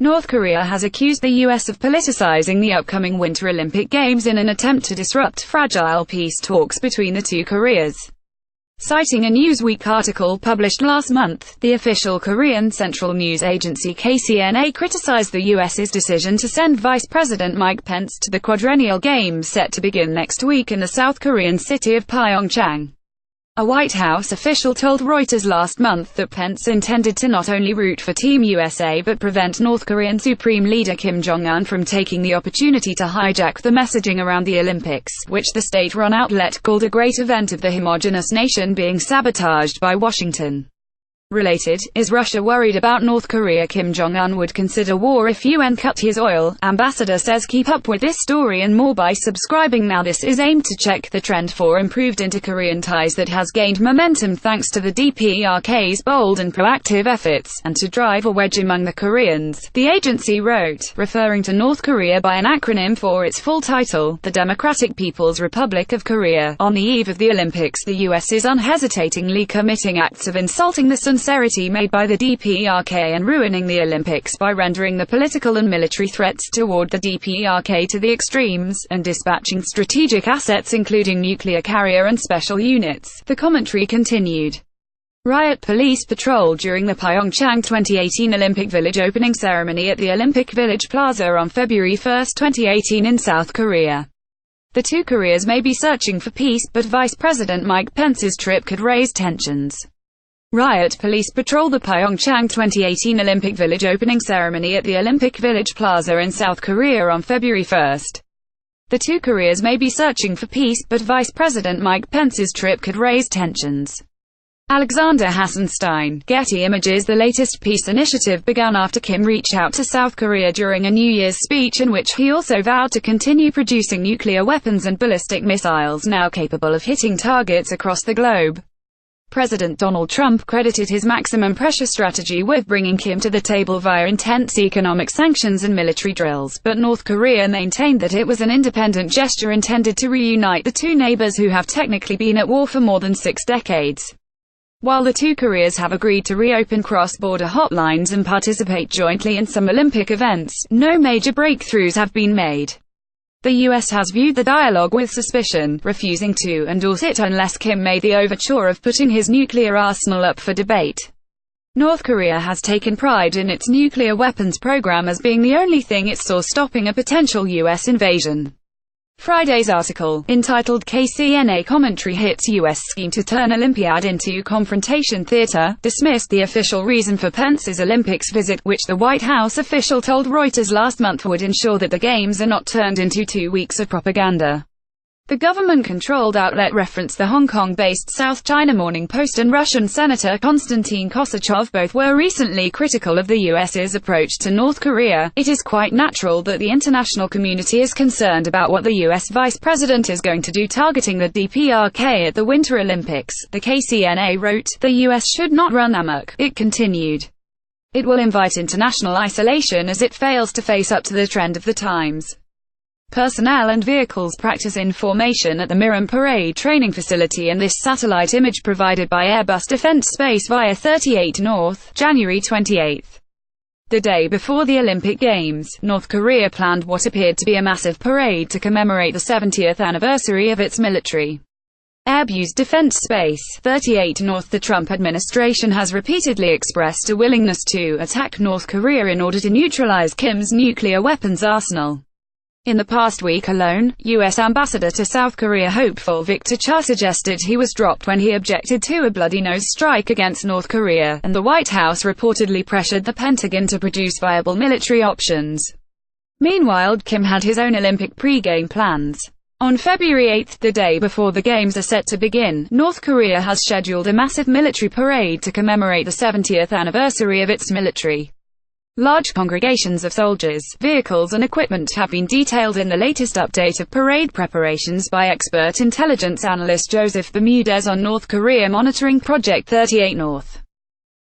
North Korea has accused the U.S. of politicizing the upcoming Winter Olympic Games in an attempt to disrupt fragile peace talks between the two Koreas. Citing a Newsweek article published last month, the official Korean central news agency KCNA criticized the U.S.'s decision to send Vice President Mike Pence to the quadrennial Games set to begin next week in the South Korean city of Pyeongchang. A White House official told Reuters last month that Pence intended to not only root for Team USA but prevent North Korean Supreme Leader Kim Jong-un from taking the opportunity to hijack the messaging around the Olympics, which the state-run outlet called a great event of the homogenous nation being sabotaged by Washington. Related, is Russia worried about North Korea? Kim Jong-un would consider war if UN cut his oil, ambassador says. Keep up with this story and more by subscribing now. This is aimed to check the trend for improved inter-Korean ties that has gained momentum thanks to the DPRK's bold and proactive efforts, and to drive a wedge among the Koreans, the agency wrote, referring to North Korea by an acronym for its full title, the Democratic People's Republic of Korea. On the eve of the Olympics, the U.S. is unhesitatingly committing acts of insulting the sincerity made by the DPRK and ruining the Olympics by rendering the political and military threats toward the DPRK to the extremes, and dispatching strategic assets including nuclear carrier and special units. The commentary continued. Riot police patrolled during the Pyeongchang 2018 Olympic Village opening ceremony at the Olympic Village Plaza on February 1, 2018 in South Korea. The two Koreas may be searching for peace, but Vice President Mike Pence's trip could raise tensions. Riot police patrol the Pyeongchang 2018 Olympic Village opening ceremony at the Olympic Village Plaza in South Korea on February 1. The two Koreas may be searching for peace, but Vice President Mike Pence's trip could raise tensions. Alexander Hassenstein, Getty Images. The latest peace initiative began after Kim reached out to South Korea during a New Year's speech in which he also vowed to continue producing nuclear weapons and ballistic missiles now capable of hitting targets across the globe. President Donald Trump credited his maximum pressure strategy with bringing Kim to the table via intense economic sanctions and military drills, but North Korea maintained that it was an independent gesture intended to reunite the two neighbors who have technically been at war for more than 6 decades. While the two Koreas have agreed to reopen cross-border hotlines and participate jointly in some Olympic events, no major breakthroughs have been made. The U.S. has viewed the dialogue with suspicion, refusing to endorse it unless Kim made the overture of putting his nuclear arsenal up for debate. North Korea has taken pride in its nuclear weapons program as being the only thing it saw stopping a potential U.S. invasion. Friday's article, entitled KCNA Commentary Hits U.S. Scheme to Turn Olympiad into Confrontation Theater, dismissed the official reason for Pence's Olympics visit, which the White House official told Reuters last month would ensure that the Games are not turned into 2 weeks of propaganda. The government-controlled outlet referenced the Hong Kong-based South China Morning Post and Russian Senator Konstantin Kosachev. Both were recently critical of the U.S.'s approach to North Korea. It is quite natural that the international community is concerned about what the U.S. Vice President is going to do targeting the DPRK at the Winter Olympics, the KCNA wrote. The U.S. should not run amok, it continued. It will invite international isolation as it fails to face up to the trend of the times. Personnel and vehicles practice in formation at the Miram Parade training facility in this satellite image provided by Airbus Defence Space via 38 North, January 28. The day before the Olympic Games, North Korea planned what appeared to be a massive parade to commemorate the 70th anniversary of its military. Airbus Defence Space, 38 North. The Trump administration has repeatedly expressed a willingness to attack North Korea in order to neutralize Kim's nuclear weapons arsenal. In the past week alone, U.S. Ambassador to South Korea hopeful Victor Cha suggested he was dropped when he objected to a bloody nose strike against North Korea, and the White House reportedly pressured the Pentagon to produce viable military options. Meanwhile, Kim had his own Olympic pre-game plans. On February 8, the day before the Games are set to begin, North Korea has scheduled a massive military parade to commemorate the 70th anniversary of its military. Large congregations of soldiers, vehicles and equipment have been detailed in the latest update of parade preparations by expert intelligence analyst Joseph Bermudez on North Korea monitoring Project 38 North.